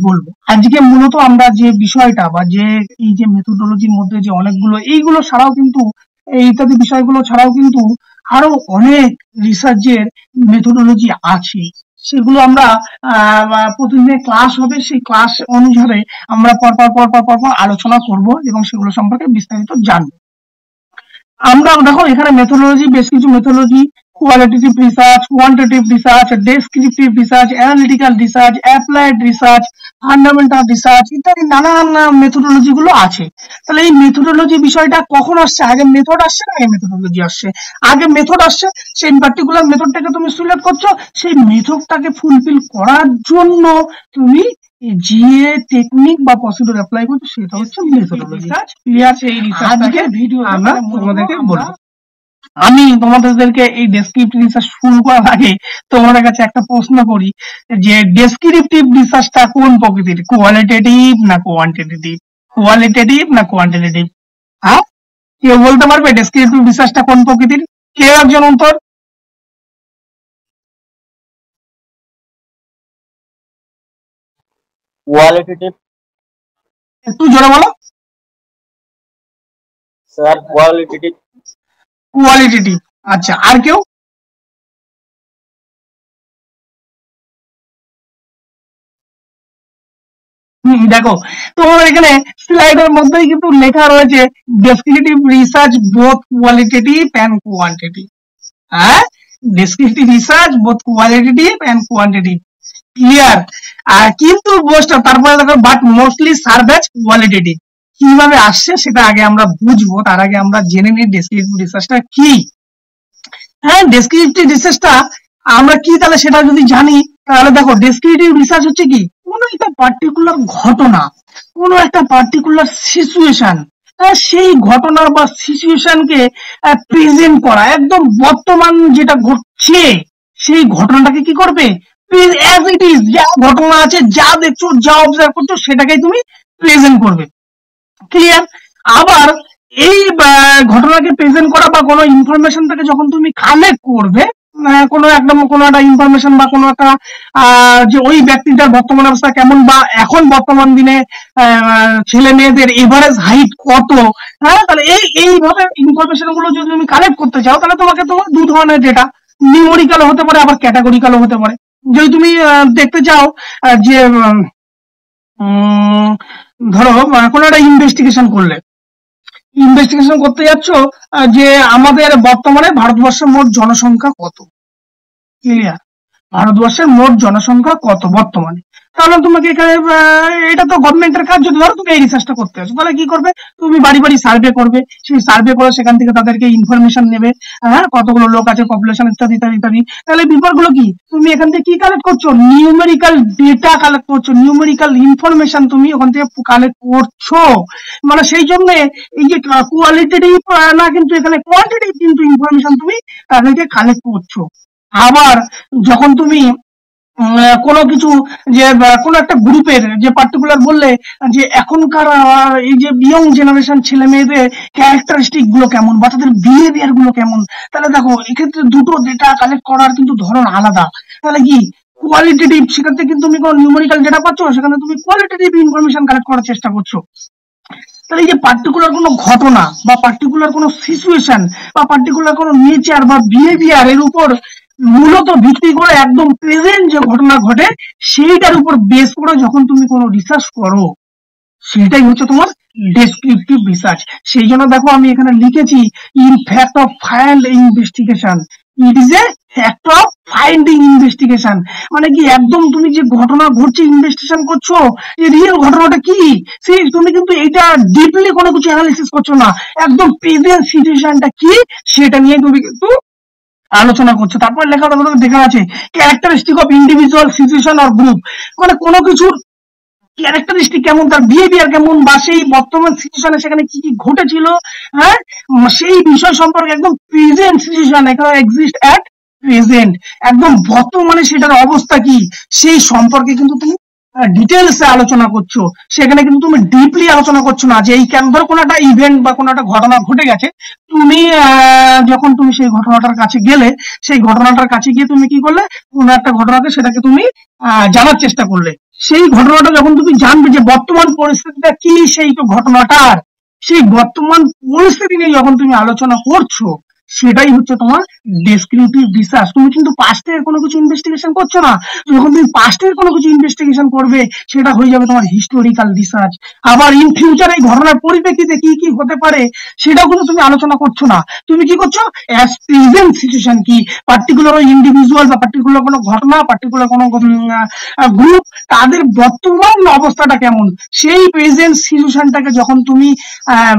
বলবো। আজকে মূলত আমরা যে বিষয়টা বা যে এই যে মেথোডোলজির মধ্যে যে অনেকগুলো এইগুলো ছাড়াও কিন্তু এই ইত্যাদি বিষয়গুলো ছাড়াও কিন্তু আরো অনেক রিসার্চের মেথোডোলজি আছে, সেগুলো আমরা প্রতিদিনের ক্লাস হবে, সেই ক্লাস অনুসারে আমরা পরপর আলোচনা করব এবং সেগুলো সম্পর্কে বিস্তারিত জানবো। আমরা দেখো এখানে মেথোডোলজি, বেশ কিছু methodology: qualitative research, quantitative research, descriptive research, analytical research, applied research, fundamental research ইত্যাদি নানান মেথোডোলজি গুলো আছে। তাহলে এই মেথোডোলজি বিষয়টা কখন আসছে? আগে মেথড আসছে না আগে মেথোডোলজি আসছে? আগে মেথড আসছে, সেই পার্টিকুলার মেথডটাকে তুমি সিলেক্ট করছো, সেই মেথডটাকে ফুলফিল করার জন্য তুমি যে টেকনিক বা প্রসিডিউর অ্যাপ্লাই করছো সেটা হচ্ছে মেথোডোলজি। ক্লিয়ার? সেই আজকের ভিডিও আমরা তোমাদেরকে বলবো। আমি তোমাদেরকে এই ডেসক্রিপটিভ রিসার্চ শুরু করার আগে তোমাদের কাছে একটা প্রশ্ন করি যে ডেসক্রিপটিভ রিসার্চটা কোন প্রকৃতির, কোয়ালিটেটিভ না কোয়ান্টিটেটিভ? কোয়ালিটেটিভ না কোয়ান্টিটেটিভ? হ্যাঁ, কেউ বলতে পারবে ডেসক্রিপটিভ রিসার্চটা কোন প্রকৃতির? কেউ একজন উত্তর? কোয়ালিটেটিভ। একটু জোরে বলো স্যার কোয়ালিটেটিভ। কোয়ালিটেটিভ। আচ্ছা, আর কেউ? দেখো তোমার এখানে স্লাইডের মধ্যেই কিন্তু লেখা রয়েছে descriptive research both qualitative and quantitative. হ্যাঁ, descriptive research both qualitative and quantitative. Clear? কিন্তু তারপরে দেখো but mostly serve as qualitative. কিভাবে আসছে সেটা আগে আমরা বুঝবো, তার আগে আমরা জেনে নিই ডেসক্রিপটিভ রিসার্চটা কি। হ্যাঁ, ডেসক্রিপটিভ রিসার্চটা আমরা কি তাহলে সেটা যদি জানি তাহলে দেখো ডেসক্রিপটিভ রিসার্চ হচ্ছে কি কোনো একটা পার্টিকুলার ঘটনা, কোনো একটা পার্টিকুলার সিচুয়েশন, সেই ঘটনার বা সিচুয়েশনকে প্রেজেন্ট করা, একদম বর্তমান যেটা ঘটছে সেই ঘটনাটাকে কি করবে, অ্যাজ ইট ইজ, যা ঘটনা আছে, যা দেখছো, যা অবজার্ভ করছো সেটাকেই তুমি প্রেজেন্ট করবে। ক্লিয়ার? আবার এই ঘটনাকে প্রেজেন্ট করা বা কোনো ইনফরমেশনটাকে যখন তুমি কালেক্ট করবে, কোনো একটা ইনফরমেশন বা কোনো একটা যে ওই ব্যক্তিটার বর্তমান অবস্থা কেমন বা এখন বর্তমান দিনে ছেলে মেয়েদের এভারেজ হাইট কত, হ্যাঁ, তাহলে এইভাবে ইনফরমেশন গুলো যদি তুমি কালেক্ট করতে চাও তাহলে তোমার দু ধরনের ডেটা, নিউমেরিক্যাল হতে পারে আবার ক্যাটাগরিক্যালও হতে পারে। যদি তুমি দেখতে চাও যে ধরো কোনো একটা ইনভেস্টিগেশন করতে যাচ্ছ যে আমাদের বর্তমানে ভারতবর্ষের মোট জনসংখ্যা কত। ক্লিয়ার? ভারতবর্ষের মোট জনসংখ্যা কত বর্তমানে, তাহলে তোমাকে এখানে এটা তো গভর্নমেন্টের কাজ। যদি ধরো তুমি এই রিসার্চটা করতে আছো তাহলে কি করবে, তুমি বাড়ি বাড়ি সার্ভে করবে, সেই সার্ভে করে সেখান থেকে তাদেরকে ইনফরমেশন নেবে, হ্যাঁ, কতগুলো লোক আছে, পপুলেশন ইত্যাদি ইত্যাদি ইত্যাদি। তাহলে ব্যাপারগুলো কি, তুমি এখান থেকে কি কালেক্ট করছো, নিউমেরিক্যাল ডেটা কালেক্ট করছো, নিউমেরিক্যাল ইনফরমেশন তুমি ওখান থেকে কালেক্ট করছো। মানে সেই জন্য এই যে কোয়ালিটেটিভ না, কিন্তু এখানে কোয়ান্টিটেটিভ কিন্তু ইনফরমেশন তুমি তাদেরকে কালেক্ট করছো। আবার যখন তুমি কোনো কিছু যে কোনো একটা গ্রুপের যে পার্টিকুলার বললে যে এখনকার এই যে ইয়ং জেনারেশন ছেলে মেয়েদের ক্যারেক্টারিস্টিক গুলো কেমন বা তাদের বিহেভিয়ার গুলো কেমন, তাহলে দেখো এক্ষেত্রে দুটো ডেটা কালেক্ট করার কিন্তু ধরন আলাদা। তাহলে কি কোয়ালিটেটিভ, সেখান থেকে কিন্তু তুমি কোনো নিউমেরিক্যাল ডেটা পাচ্ছ, সেখানে তুমি কোয়ালিটেটিভ ইনফরমেশন কালেক্ট করার চেষ্টা করছো। তাহলে এই যে পার্টিকুলার কোনো ঘটনা বা পার্টিকুলার কোনো সিচুয়েশন বা পার্টিকুলার কোনো নেচার বা বিহেভিয়ার এর উপর মূলত ভিত্তি করে একদম প্রেজেন্ট যে ঘটনা ঘটে সেইটার উপর বেস করে যখন তুমি কোনো রিসার্চ করো সেটাই হচ্ছে তোমার ডেসক্রিপটিভ রিসার্চ। সেই জন্য দেখো আমি এখানে লিখেছি in fact of find investigation, it is a fact of finding investigation. মানে কি একদম তুমি যে ঘটনা ঘটছে ইনভেস্টিগেশন করছো, এই রিয়েল ঘটনাটা কি, সেই তুমি কিন্তু এটা ডিপলি কোনো কিছু অ্যানালিসিস করছো না, একদম প্রেজেন্ট সিচুয়েশনটা কি সেটা নিয়ে তুমি কিন্তু আলোচনা করছো। তারপর লেখা দেখা আছে characteristic of individual situation or group, মানে কোনো কিছুর ক্যারেক্টারিস্টিক কেমন, তার বিহেভিয়ার কেমন, বা সেই বর্তমান সিচুয়েশনে সেখানে কি কি ঘটেছিল, হ্যাঁ, সেই বিষয় সম্পর্কে একদম প্রেজেন্ট সিচুয়েশন এখানে এক্সিস্ট অ্যাট প্রেজেন্ট, একদম বর্তমানে সেটার অবস্থা কি সেই সম্পর্কে কিন্তু তুমি ডিটেলসে আলোচনা করছো। সেখানে কিন্তু তুমি ডিপলি আলোচনা করছো না যে এই কেন, ধরো কোনো একটা ইভেন্ট বা কোনো একটা ঘটনা ঘটে গেছে, তুমি যখন তুমি সেই ঘটনাটার কাছে গেলে, সেই ঘটনাটার কাছে গিয়ে তুমি কি করলে, কোনো একটা ঘটনাকে সেটাকে তুমি জানার চেষ্টা করলে, সেই ঘটনাটা যখন তুমি জানবে যে বর্তমান পরিস্থিতিটা কি, সেই ঘটনাটার সেই বর্তমান পরিস্থিতি নিয়ে যখন তুমি আলোচনা করছো, সেটাই হচ্ছে তোমার ডেসক্রিপটিভ রিসার্চ। তুমি কিন্তু পাস্টের কোনো কিছু ইনভেস্টিগেশন করছো না। যখন তুমি পাস্টের কোনো কিছু ইনভেস্টিগেশন করবে, সেটা হয়ে যাবে তোমার হিস্টোরিক্যাল রিসার্চ। আবার ইন ফিউচার এই ঘটনার পরিপ্রেক্ষিতে কি কি হতে পারে, সেটাও কিন্তু তুমি আলোচনা করছো না। তুমি কি করছো, অ্যাজ প্রেজেন্ট সিচুয়েশন কি, পার্টিকুলার ইন্ডিভিজুয়াল বা পার্টিকুলার কোনো ঘটনা, পার্টিকুলার কোনো গ্রুপ, তাদের বর্তমান অবস্থাটা কেমন, সেই প্রেজেন্ট সিচুয়েশনটাকে যখন তুমি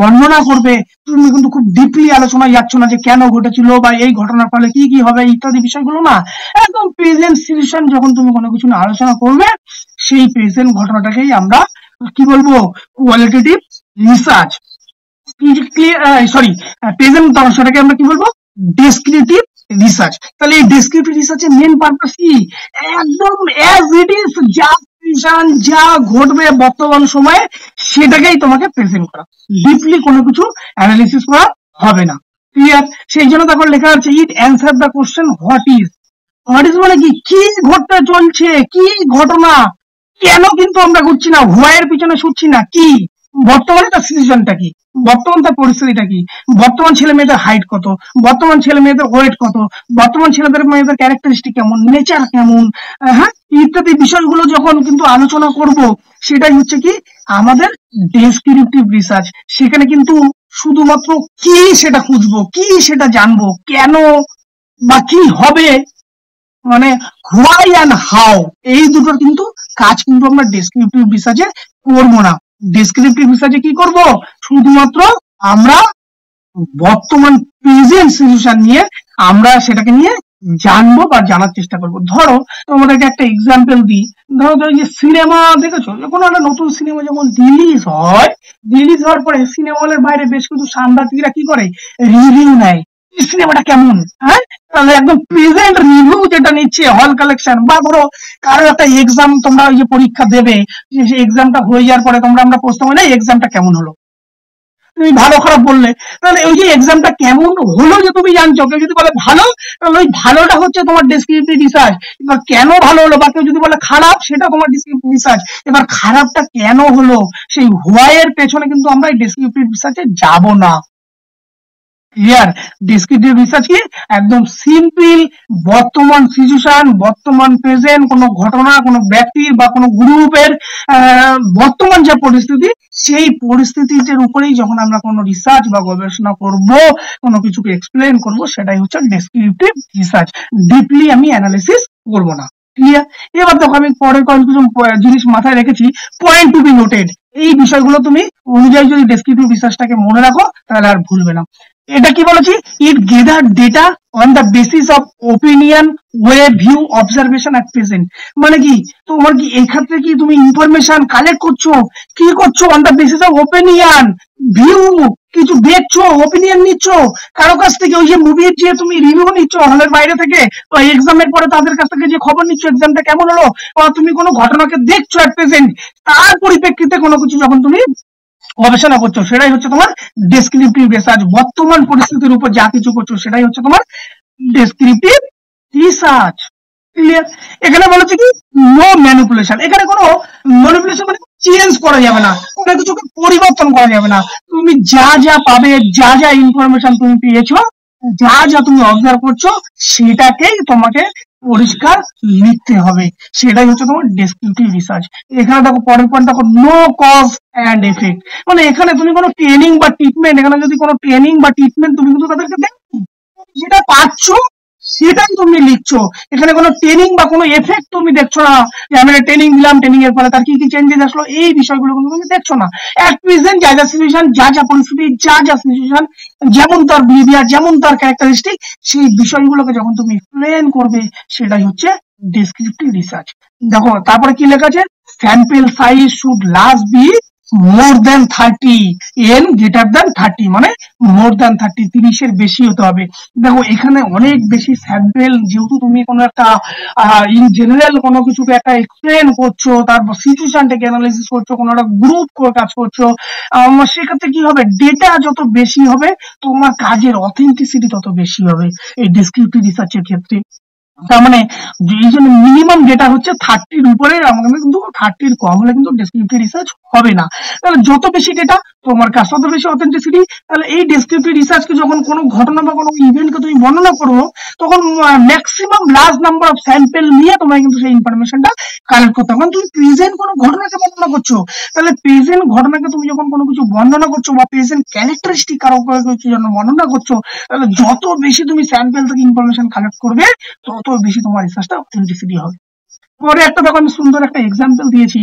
বর্ণনা করবে, তুমি কিন্তু খুব ডিপলি আলোচনায় যাচ্ছ না যে কেন ঘটেছিল বা এই ঘটনার ফলে কি কি হবে ইত্যাদি বিষয়গুলো না। একদম প্রেজেন্ট সিচুয়েশন যখন তুমি কোনো কিছু নিয়ে আলোচনা করবে, সেই প্রেজেন্ট ঘটনাটাকেই আমরা কি বলবো, কোয়ালিটেটিভ রিসার্চ, সরি প্রেজেন্ট সেটাকে আমরা কি বলবো, ডেসক্রিপটিভ রিসার্চ। তাহলে এই ডেসক্রিপটিভ রিসার্চের মেন পারপাস কি, একদম অ্যাজ ইট ইজ, যা সিচুয়েশন যা ঘটবে বর্তমান সময়ে, সেটাকেই তোমাকে প্রেজেন্ট করা, ডিপলি কোনো কিছু অ্যানালিসিস করা হবে না। ক্লিয়ার? সেই জন্য তখন লেখা আছে it answer the question what is. What is মানে কি, কি ঘটতে চলছে, কি ঘটনা, কেন কিন্তু আমরা ঘুরছি না, হোয়াইয়ের পিছনে ছুটছি না, কি বর্তমানে তার সিচুয়েশনটা কি, বর্তমান তার পরিস্থিতিটা কি, বর্তমান ছেলে মেয়েদের হাইট কত, বর্তমান ছেলে মেয়েদের ওয়েট কত, বর্তমান ছেলেদের মেয়েদের ক্যারেক্টারিস্টিক কেমন, নেচার কেমন, হ্যাঁ, ইত্যাদি বিষয়গুলো যখন কিন্তু আলোচনা করব, সেটাই হচ্ছে কি আমাদের ডেসক্রিপটিভ রিসার্চ। সেখানে কিন্তু শুধুমাত্র কি সেটা খুঁজবো, কি সেটা জানবো, কেন বা কি হবে, মানে হোয়াই অ্যান্ড হাউ, এই দুটোর কিন্তু কাজ কিন্তু আমরা ডেসক্রিপটিভ রিসার্চে করবো না। ডেসক্রিপটিভ রিসার্চে কি করব, শুধুমাত্র আমরা বর্তমান প্রেজেন্ট সিচুয়েশন নিয়ে আমরা সেটাকে নিয়ে জানবো বা জানার চেষ্টা করব। ধরো তোমাদেরকে একটা এক্সাম্পল দিই, ধরো যে সিনেমা দেখেছো, কোনো একটা নতুন সিনেমা যখন রিলিজ হয়, রিলিজ হওয়ার পরে সিনেমা হলের বাইরে বেশ কিছু সাংবাদিকরা কি করে, রিভিউ নেয়, সিনেমাটা কেমন, হ্যাঁ, তাহলে একদম প্রেজেন্ট রিভিউ যেটা নিচ্ছে হল কালেকশন। বা ধরো কারো একটা এক্সাম, তোমরা ওই যে পরীক্ষা দেবে, সেই এক্সামটা হয়ে যাওয়ার পরে আমরা প্রশ্ন হয় না এক্সামটা কেমন হলো, তুমি ভালো খারাপ বললে, তাহলে ওই যে এক্সামটা কেমন হলো যে তুমি জানছো, কেউ যদি বলে ভালো, তাহলে ওই ভালোটা হচ্ছে তোমার ডেসক্রিপটিভ রিসার্চ। এবার কেন ভালো হলো, বা কেউ যদি বলে খারাপ, সেটা তোমার ডেসক্রিপটিভ রিসার্চ। এবার খারাপটা কেন হলো, সেই হোয়াই এর পেছনে কিন্তু আমরা এই ডেসক্রিপটিভ রিসার্চে যাব না। ক্লিয়ার? ডেসক্রিপটিভ রিসার্চ কি, একদম সিম্পল বর্তমান সিচুয়েশন, বর্তমান প্রেজেন্ট কোনো ঘটনা, কোনো ব্যক্তির বা কোনো গ্রুপের বর্তমান যে পরিস্থিতি, সেই পরিস্থিতির উপরেই যখন আমরা কোনো রিসার্চ বা গবেষণা করব, কোনো কিছুকে এক্সপ্লেন করব, সেটাই হচ্ছে ডেসক্রিপটিভ রিসার্চ। ডিপলি আমি অ্যানালিসিস করব না। ক্লিয়ার? এবার দেখো আমি পরের কিছু জিনিস মাথায় রেখেছি, পয়েন্ট টু বি নোটেড। এই বিষয়গুলো তুমি অনুযায়ী যদি ডেসক্রিপটিভ রিসার্চটাকে মনে রাখো, তাহলে আর ভুলবে না। এটা কি বলেছি, it gather data on the basis of opinion, way, view, observation at present. মানে কি, তোমার কি এই ক্ষেত্রে কি তুমি ইনফরমেশন কালেক্ট করছো, কি করছো, on the basis of opinion, view, কিছু দেখছো, ওপিনিয়ন নিচ্ছ কারো কাছ থেকে, ওই যে মুভির যে তুমি রিভিউ নিচ্ছ হলের বাইরে থেকে, বা এক্সামের পরে তাদের কাছ থেকে যে খবর নিচ্ছ এক্সামটা কেমন হলো, বা তুমি কোনো ঘটনাকে দেখছো অ্যাট প্রেজেন্ট, তার পরিপ্রেক্ষিতে কোনো কিছু যখন তুমি গবেষণা করছো, সেটাই হচ্ছে তোমার ডেসক্রিপটিভ রিসার্চ। বর্তমান পরিস্থিতির উপর যা কিছু করছো, সেটাই হচ্ছে তোমার ডেসক্রিপটিভ রিসার্চ। ক্লিয়ার? এখানে বলেছে কি, নো ম্যানিপুলেশন। এখানে কোনো ম্যানিপুলেশন মানে চেঞ্জ করা যাবে না, কোনো কিছুকে পরিবর্তন করা যাবে না। তুমি যা যা পাবে, যা যা ইনফরমেশন তুমি পেয়েছো, যা যা তুমি অবজার্ভ করছো, সেটাকেই তোমাকে পরিষ্কার লিখতে হবে। সেটাই হচ্ছে তোমার ডেসক্রিপটিভ রিসার্চ। এখানে দেখো পরের পয়েন্ট দেখো, নো কজ অ্যান্ড এফেক্ট। মানে এখানে তুমি কোনো ট্রেনিং বা ট্রিটমেন্ট, এখানে যদি কোনো ট্রেনিং বা ট্রিটমেন্ট তুমি কিন্তু তাদেরকে দেখো, যেটা পাচ্ছ সেটাই তুমি লিখছো। এখানে কোনো ট্রেনিং বা কোনো এফেক্ট তুমি দেখছো না, যে আমি ট্রেনিং দিলাম, ট্রেনিং এর ফলে তার কি কি চেঞ্জেস আসলো, এই বিষয়গুলো কিন্তু তুমি দেখছো না। অ্যাট প্রেজেন্ট যা যা সিচুয়েশন, যা যা পরিস্থিতি, যা যা সিচুয়েশন, যেমন তার বিহেভিয়ার, যেমন তার ক্যারেক্টারিস্টিক, সেই বিষয়গুলোকে যখন তুমি এক্সপ্লেন করবে, সেটাই হচ্ছে ডেসক্রিপটিভ রিসার্চ। দেখো তারপরে কি লেখা আছে, sample size should least be more than 30 and greater than 30, মানে মোর দেন 30, 30 এর বেশি হতে হবে। দেখো এখানে অনেক বেশি স্যাম্পল, যেহেতু তুমি কোনো একটা ইন জেনারেল কোনো কিছুকে একটা এক্সপ্লেন করছো, তারপর সিচুয়েশনটাকে অ্যানালাইসিস করছো, কোনো একটা গ্রুপ কাজ করছো, সেক্ষেত্রে কি হবে, ডেটা যত বেশি হবে, তোমার কাজের অথেন্টিসিটি তত বেশি হবে এই ডেসক্রিপটিভ রিসার্চের ক্ষেত্রে। তার মানে এই জন্য মিনিমাম ডেটা হচ্ছে 30-র উপরে, আমাদের কিন্তু 30-র কম হলে কিন্তু ডেসক্রিপটিভ রিসার্চ হবে না। তাহলে যত বেশি ডেটা তোমার কাছে তত বেশি অথেন্টিসিটি। তাহলে এই ডেসক্রিপটিভ রিসার্চকে যখন কোনো ঘটনা বা কোনো ইভেন্টকে তুমি বর্ণনা করবো, তখন maximum large number of sample নিয়ে তোমায় কিন্তু সেই ইনফরমেশনটা কালেক্ট করতে হবে। কারণ তুমি প্রেজেন্ট কোনো ঘটনাকে বর্ণনা করছো, তাহলে প্রেজেন্ট ঘটনাকে তুমি যখন কোনো কিছু বর্ণনা করছো বা প্রেজেন্ট ক্যারেক্টারিস্টিক কারো কিছু জন্য বর্ণনা করছো, তাহলে যত বেশি তুমি স্যাম্পল থেকে ইনফরমেশন কালেক্ট করবে তত বেশি তোমার রিসার্চটা অথেন্টিসিটি হবে। পরে একটা দেখো আমি সুন্দর একটা এক্সাম্পল দিয়েছি,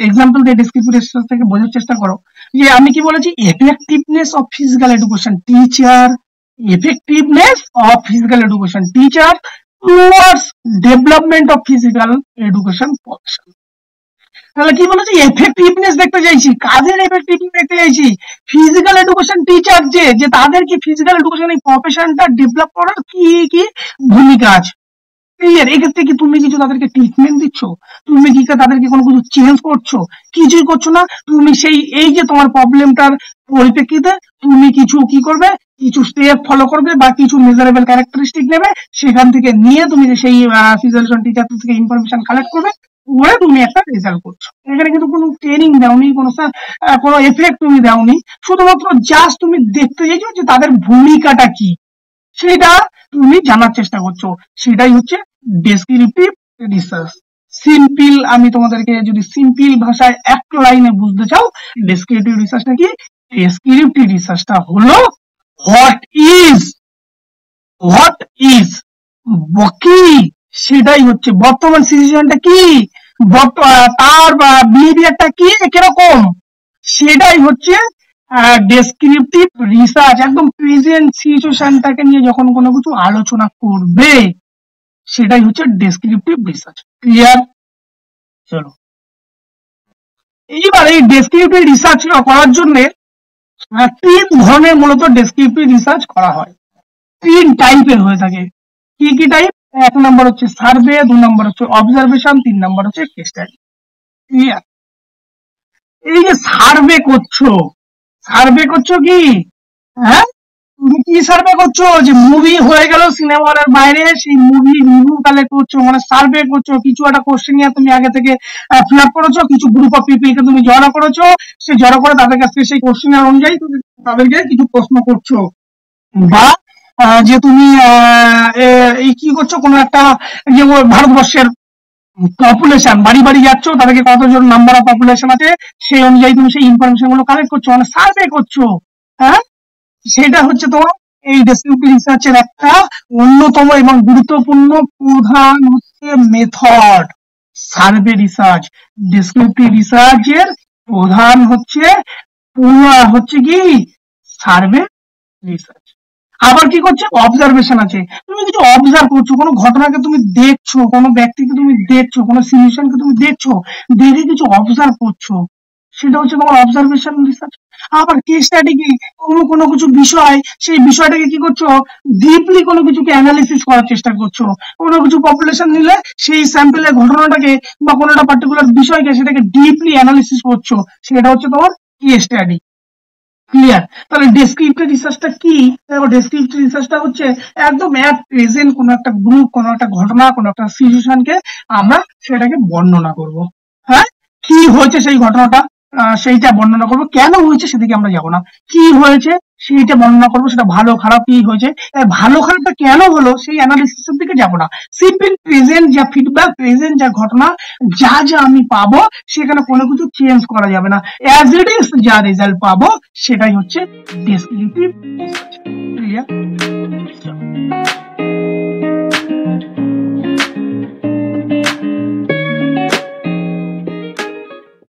এক্সাম্পল দিয়ে ডেসক্রিপটিভ রিসার্চ থেকে বোঝার চেষ্টা করো যে আমি কি বলেছি, effectiveness of physical education teacher, effectiveness of physical education teacher towards development of physical education profession. তাহলে কি বলেছি, এফেক্টিভনেস দেখতে চাইছি, কাদের এফেক্টিভনেস দেখতে চাইছি, ফিজিক্যাল এডুকেশন টিচার যে তাদের কি ফিজিক্যাল এডুকেশন এই প্রফেশনটা ডেভেলপ করার কি কি ভূমিকা আছে। ক্লিয়ার? এক্ষেত্রে কি তুমি কিছু তাদেরকে ট্রিটমেন্ট দিচ্ছ, তুমি কি তাদেরকে কোনো কিছু চেঞ্জ করছো, কিছুই করছো না। তুমি সেই এই যে তোমার প্রবলেমটার পরিপ্রেক্ষিতে তুমি কিছু কি করবে, কিছু স্টেপ ফলো করবে বা কিছু মেজারেবল ক্যারেক্টারিস্টিক নেবে, সেখান থেকে নিয়ে তুমি সেই ফিজিক্যাল টিচার থেকে ইনফরমেশন কালেক্ট করবে, করে তুমি একটা রেজাল্ট করছো। এখানে কিন্তু কোনো ট্রেনিং দাওনি, কোনো এফেক্ট তুমি দাওনি, শুধুমাত্র জাস্ট তুমি দেখতে চাইছো যে তাদের ভূমিকাটা কি, সেটা তুমি জানার চেষ্টা করছো। সেটাই হচ্ছে ডেসক্রিপটিভ রিসার্চ। সিম্পল, আমি তোমাদেরকে যদি সিম্পল ভাষায় এক লাইনে বুঝতে চাও, ডেসক্রিপটিভ রিসার্চটা কি, ডেসক্রিপটিভ রিসার্চটা হলো হোয়াট ইজ কি, সেটাই হচ্ছে বর্তমান সিচুয়েশনটা কি, তার বিহেভিয়ারটা কি, কিরকম, সেটাই হচ্ছে ডেসক্রিপটিভ রিসার্চ। একদম প্রেজেন্ট সিচুয়েশনটাকে নিয়ে যখন কোনো কিছু আলোচনা করবে, সেটাই হচ্ছে ডেসক্রিপটিভ রিসার্চ। ক্লিয়ার? চলো, এইবার এই ডেসক্রিপটিভ রিসার্চ করার জন্য 3 ধরনের মূলত ডেসক্রিপটিভ রিসার্চ করা হয়। 3 টাইপের হয়ে থাকে। কি কি টাইপ? 1 নম্বর হচ্ছে সার্ভে, 2 নম্বর হচ্ছে অবজারভেশন, 3 নম্বর হচ্ছে কেস স্টাডি। ক্লিয়ার? এই যে সার্ভে করছো কি, হ্যাঁ, তুমি কি সার্ভে করছো, যে মুভি হয়ে গেল সিনেমা হলের বাইরে, সেই মুভি রিভিউ কালেক্ট করছো, মানে সার্ভে করছো। কিছু একটা কোশ্চেন নিয়ে তুমি আগে থেকে ফিল আপ করেছো, কিছু গ্রুপ অফ পিপলকে তুমি জড়ো করেছো, সেই জড়ো করে তাদের কাছ থেকে সেই কোশ্চেনের অনুযায়ী তুমি তাদেরকে কিছু প্রশ্ন করছো, বা যে তুমি এই কি করছো, কোনো একটা যে ভারতবর্ষের পপুলেশন, বাড়ি বাড়ি যাচ্ছ, তাদেরকে কতজন নাম্বার অফ পপুলেশন আছে সেই অনুযায়ী তুমি সেই ইনফরমেশন গুলো কালেক্ট করছো, মানে সার্ভে করছো। হ্যাঁ, সেটা হচ্ছে তোমার এই ডেসক্রিপটিভ রিসার্চের একটা অন্যতম এবং গুরুত্বপূর্ণ প্রধান হচ্ছে মেথড, সার্ভে রিসার্চ। ডেসক্রিপটিভ রিসার্চের প্রধান হচ্ছে কি সার্ভে রিসার্চ। আবার কি করছে, অবজারভেশন আছে। তুমি কিছু অবজার্ভ করছো, কোনো ঘটনাকে তুমি দেখছো, কোনো ব্যক্তিকে তুমি দেখছো, কোনো সিচুয়েশনকে তুমি দেখছো, দেখে কিছু অবজার্ভ করছো, সেটা হচ্ছে তোমার অবজারভেশন রিসার্চ। আবার কেস স্টাডি কি, কোনো কিছু বিষয়, সেই বিষয়টাকে কি করছো, ডিপলি কোনো কিছুকে অ্যানালিসিস করার চেষ্টা করছো। কোনো কিছু পপুলেশন নিলে সেই স্যাম্পলের ঘটনাটাকে বা কোনো একটা পার্টিকুলার বিষয়কে সেটাকে ডিপলি অ্যানালিসিস করছো, সেটা হচ্ছে তোমার কেস স্টাডি। ক্লিয়ার? তাহলে ডেসক্রিপটিভ রিসার্চটা কি? দেখো, ডেসক্রিপটিভ রিসার্চটা হচ্ছে একদম অ্যাট প্রেজেন্ট কোনো একটা গ্রুপ, কোনো একটা ঘটনা, কোনো একটা সিচুয়েশনকে আমরা সেটাকে বর্ণনা করব। হ্যাঁ, কি হয়েছে সেই ঘটনাটা, সেইটা বর্ণনা করবো। কেন হয়েছে সেদিকে আমরা যাবো না, কি হয়েছে সেইটা বর্ণনা করবো, সেটা ভালো খারাপ কি হয়েছে, ভালো খারাপটা কেন হলো সেই অ্যানালিসিসের দিকে যাবো না। সিম্পল প্রেজেন্ট যা ফিডব্যাক, প্রেজেন্ট যা ঘটনা, যা আমি পাবো, সেখানে কোনো কিছু চেঞ্জ করা যাবে না। অ্যাজ ইট ইজ যা রেজাল্ট পাবো, সেটাই হচ্ছে ডেসক্রিপটিভ রিসার্চ। ক্লিয়ার?